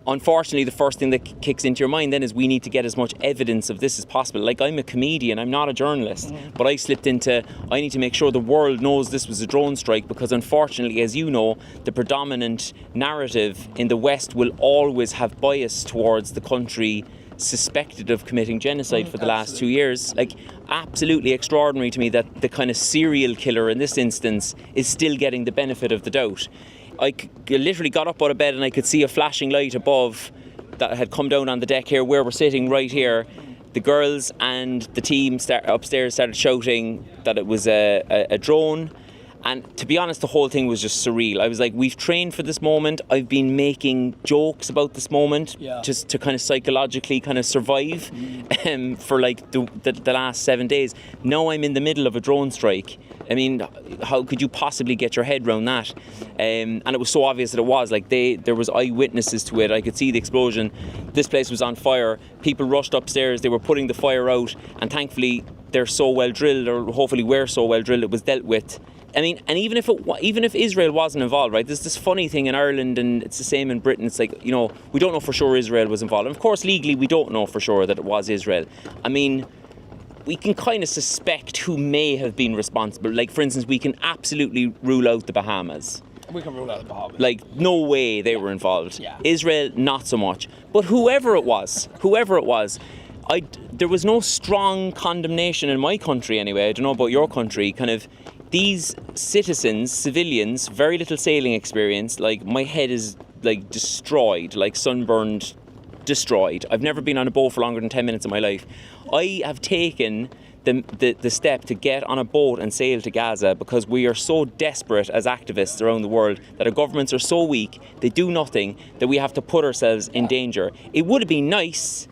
unfortunately, the first thing that kicks into your mind then is we need to get as much evidence of this as possible. Like, I'm a comedian, I'm not a journalist, but I slipped into, I need to make sure the world knows this was a drone strike, because unfortunately, as you know, the predominant narrative in the West will always have bias towards the country suspected of committing genocide for the last 2 years. Like, absolutely extraordinary to me that the kind of serial killer in this instance is still getting the benefit of the doubt. I literally got up out of bed and I could see a flashing light above that had come down on the deck here where we're sitting right here. The girls and the team upstairs started shouting that it was a drone. And to be honest, the whole thing was just surreal. I was like, we've trained for this moment. I've been making jokes about this moment just to kind of psychologically kind of survive for like the last 7 days. Now I'm in the middle of a drone strike. I mean, how could you possibly get your head around that? And it was so obvious that it was. Like, there was eyewitnesses to it. I could see the explosion. This place was on fire. People rushed upstairs. They were putting the fire out. And thankfully, they're so well drilled, or hopefully we're so well drilled, it was dealt with. I mean, and even if Israel wasn't involved, right? There's this funny thing in Ireland, and it's the same in Britain. It's like, you know, we don't know for sure Israel was involved. And of course, legally, we don't know for sure that it was Israel. I mean, we can kind of suspect who may have been responsible. Like, for instance, we can absolutely rule out the Bahamas. We can rule out the Bahamas. Like, no way they were involved. Yeah. Israel, not so much. But whoever it was, there was no strong condemnation in my country anyway. I don't know about your country. Kind of, these citizens, civilians, very little sailing experience. Like, my head is like destroyed, like sunburned, destroyed. I've never been on a boat for longer than 10 minutes in my life. I have taken the step to get on a boat and sail to Gaza because we are so desperate as activists around the world that our governments are so weak, they do nothing, that we have to put ourselves in danger. It would have been nice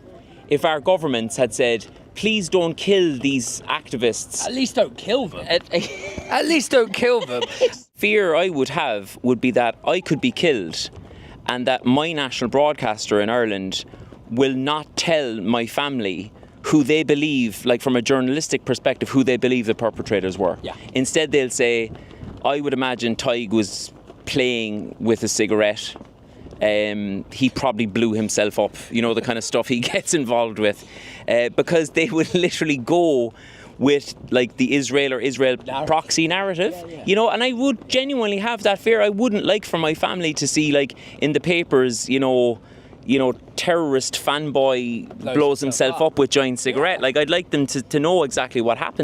if our governments had said, please don't kill these activists. At least don't kill them. At least don't kill them. Fear I would have would be that I could be killed and that my national broadcaster in Ireland will not tell my family who they believe, like from a journalistic perspective, who they believe the perpetrators were. Yeah. Instead, they'll say, I would imagine Tadhg was playing with a cigarette. He probably blew himself up, you know, the kind of stuff he gets involved with. Because they would literally go with like the Israel proxy narrative, you know, and I would genuinely have that fear. I wouldn't like for my family to see, like, in the papers, you know, terrorist fanboy blows himself up with giant cigarette. Like, I'd like them to know exactly what happened.